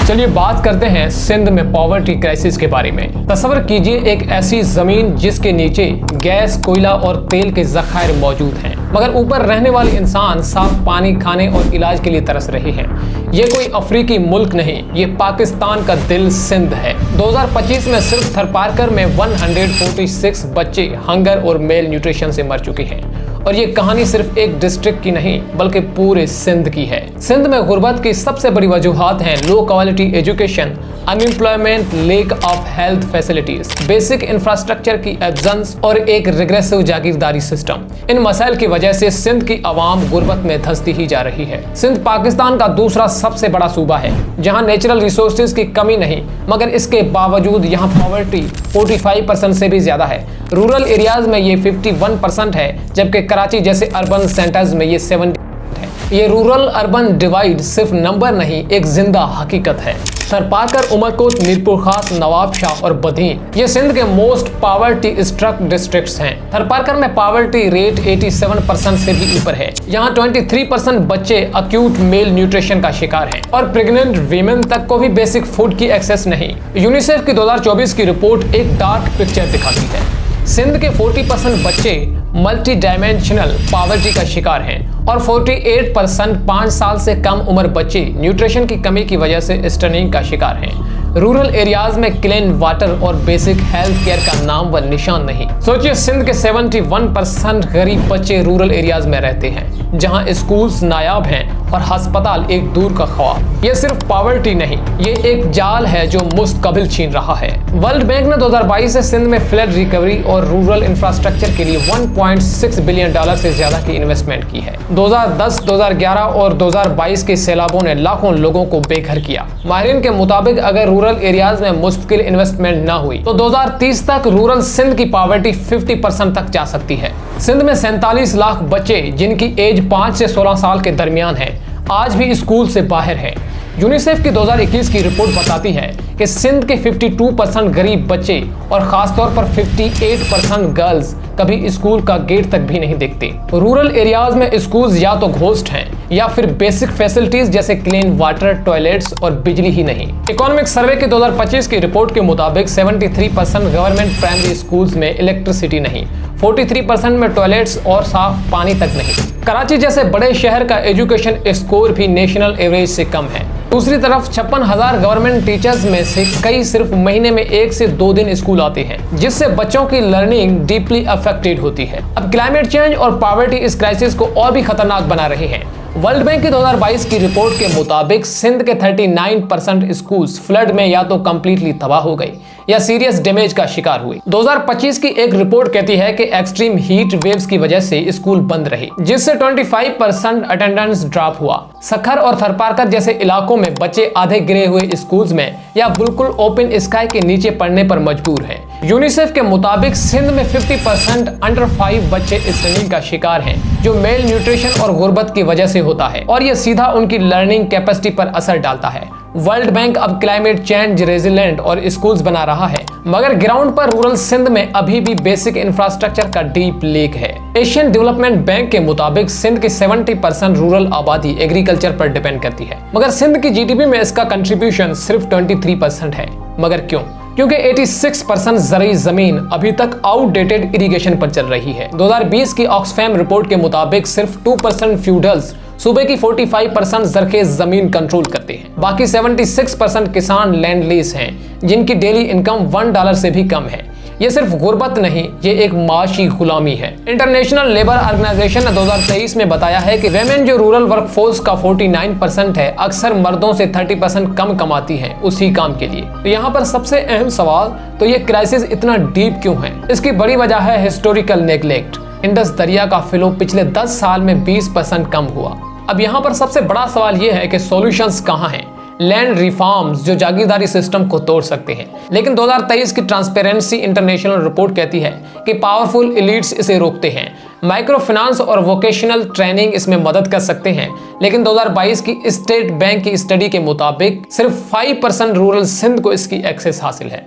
चलिए बात करते हैं सिंध में पॉवर्टी क्राइसिस के बारे में। तस्वर कीजिए एक ऐसी जमीन जिसके नीचे गैस, कोयला और तेल के जखायर मौजूद हैं, मगर ऊपर रहने वाले इंसान साफ पानी, खाने और इलाज के लिए तरस रहे हैं। ये कोई अफ्रीकी मुल्क नहीं, ये पाकिस्तान का दिल सिंध है। 2025 में सिर्फ थरपारकर में 146 बच्चे हंगर और मेल न्यूट्रिशन से मर चुके हैं। और ये कहानी सिर्फ एक डिस्ट्रिक्ट की नहीं बल्कि पूरे सिंध की है। सिंध में गुर्बत की सबसे बड़ी वजूहात हैं low quality education, unemployment, lake of health facilities, basic infrastructure की एब्सेंस और एक रिग्रेसिव जागीरदारी सिस्टम। इन मसाइल की वजह से सिंध की आवाम गुर्बत में धंसती ही जा रही है। सिंध पाकिस्तान का दूसरा सबसे बड़ा सूबा है जहां नेचुरल रिसोर्सेज की कमी नहीं, मगर इसके बावजूद यहां पॉवर्टी 45% से भी ज्यादा है। रूरल एरियाज में ये 51% है, जबकि कराची जैसे अर्बन सेंटर्स में ये 70% है। ये रूरल अर्बन डिवाइड सिर्फ नंबर नहीं, एक जिंदा हकीकत है। थरपारकर, उमरकोट, मीरपुर खास, नवाब शाह और बदीन ये सिंध के मोस्ट पॉवर्टी स्ट्रक डिस्ट्रिक्ट्स हैं। थरपारकर में पॉवर्टी रेट 87% से भी ऊपर है। यहाँ 23% बच्चे अक्यूट मेल न्यूट्रिशन का शिकार हैं और प्रेग्नेंट वीमेन तक को भी बेसिक फूड की एक्सेस नहीं। यूनिसेफ की 2024 की रिपोर्ट एक डार्क पिक्चर दिखाती है। सिंध के 40% बच्चे मल्टी डायमेंशनल पॉवर्टी का शिकार हैं और 48% 5 साल से कम उम्र बच्चे न्यूट्रिशन की कमी की वजह से स्टनिंग का शिकार हैं। रूरल एरियाज में क्लीन वाटर और बेसिक हेल्थ केयर का नाम व निशान नहीं। सोचिए, सिंध के 71% गरीब बच्चे रूरल एरियाज में रहते हैं जहां स्कूल्स नायाब हैं और अस्पताल एक दूर का ख्वाब। ये सिर्फ पॉवर्टी नहीं, ये एक जाल है जो मुस्तकबिल छीन रहा है। वर्ल्ड बैंक ने 2022 से सिंध में फ्लड रिकवरी और रूरल इंफ्रास्ट्रक्चर के लिए $1.6 बिलियन से ज्यादा की इन्वेस्टमेंट की है। 2010, 2011 और 2022 के सैलाबों ने लाखों लोगों को बेघर किया। माहिरीन के मुताबिक अगर रूरल एरियाज में मुस्तकिल इन्वेस्टमेंट न हुई तो 2030 तक रूरल सिंध की पॉवर्टी 50% तक जा सकती है। सिंध में 47 लाख बच्चे जिनकी एज 5 से 16 साल के दरमियान है आज भी स्कूल से बाहर है। यूनिसेफ की 2021 की रिपोर्ट बताती है कि सिंध के 52% गरीब बच्चे और खासतौर पर 58% गर्ल्स कभी स्कूल का गेट तक भी नहीं देखते। रूरल एरियाज में स्कूल्स या तो घोस्ट हैं या फिर बेसिक फैसिलिटीज जैसे क्लीन वाटर, टॉयलेट्स और बिजली ही नहीं। इकोनॉमिक सर्वे के 2025 की रिपोर्ट के मुताबिक 73% गवर्नमेंट प्राइमरी स्कूल्स में इलेक्ट्रिसिटी नहीं, 43% में टॉयलेट्स और साफ पानी तक नहीं। कराची जैसे बड़े शहर का एजुकेशन स्कोर भी नेशनल एवरेज से कम है। दूसरी तरफ 56,000 गवर्नमेंट टीचर्स में से कई सिर्फ महीने में 1 से 2 दिन स्कूल आते हैं, जिससे बच्चों की लर्निंग डीपली अफेक्टेड होती है। अब क्लाइमेट चेंज और पॉवर्टी इस क्राइसिस को और भी खतरनाक बना रहे हैं। वर्ल्ड बैंक की 2022 की रिपोर्ट के मुताबिक सिंध के 39% स्कूल्स फ्लड में या तो कंप्लीटली तबाह हो गई या सीरियस डैमेज का शिकार हुए। 2025 की एक रिपोर्ट कहती है कि एक्सट्रीम हीट वेव्स की वजह से स्कूल बंद रहे, जिससे 25% अटेंडेंस ड्रॉप हुआ। सखर और थरपारकर जैसे इलाकों में बच्चे आधे गिरे हुए स्कूल्स में या बिल्कुल ओपन स्काई के नीचे पढ़ने पर मजबूर हैं। यूनिसेफ के मुताबिक सिंध में 50% अंडर 5 बच्चे स्टनिंग का शिकार हैं, जो मेल न्यूट्रिशन और गुर्बत की वजह से होता है और यह सीधा उनकी लर्निंग कैपेसिटी पर असर डालता है। वर्ल्ड बैंक अब क्लाइमेट चेंज रेजिलेंट और स्कूल्स बना रहा है, मगर ग्राउंड पर रूरल सिंध में अभी भी बेसिक इंफ्रास्ट्रक्चर का डीप लीक है। एशियन डेवलपमेंट बैंक के मुताबिक सिंध की 70% रूरल आबादी एग्रीकल्चर पर डिपेंड करती है, मगर सिंध की जीडीपी में इसका कंट्रीब्यूशन सिर्फ 23% है। मगर क्यों? क्योंकि 86% ज़रई ज़मीन अभी तक आउटडेटेड इरिगेशन पर चल रही है। 2020 की ऑक्सफैम रिपोर्ट के मुताबिक सिर्फ 2% फ्यूडल्स सूबे की 45% ज़रखेज़ ज़मीन कंट्रोल करते हैं। बाकी 76% किसान लैंड लीज हैं, जिनकी डेली इनकम $1 से भी कम है। ये सिर्फ गुर्बत नहीं, ये एक माशी गुलामी है। इंटरनेशनल लेबर ऑर्गेनाइजेशन ने 2023 में बताया है कि वेमेन जो रूरल वर्कफोर्स का 49% है, अक्सर मर्दों से 30% कम कमाती हैं उसी काम के लिए। तो यहाँ पर सबसे अहम सवाल, तो ये क्राइसिस इतना डीप क्यों है? इसकी बड़ी वजह है हिस्टोरिकल नेग्लेक्ट। इंडस दरिया का फ्लो पिछले 10 साल में 20% कम हुआ। अब यहाँ पर सबसे बड़ा सवाल ये है कि सॉल्यूशंस कहाँ हैं? लैंड रिफॉर्म्स जो जागीरदारी सिस्टम को तोड़ सकते हैं, लेकिन 2023 की ट्रांसपेरेंसी इंटरनेशनल रिपोर्ट कहती है कि पावरफुल एलिट्स इसे रोकते हैं। माइक्रो फाइनेंस और वोकेशनल ट्रेनिंग इसमें मदद कर सकते हैं, लेकिन 2022 की स्टेट बैंक की स्टडी के मुताबिक सिर्फ 5% रूरल सिंध को इसकी एक्सेस हासिल है।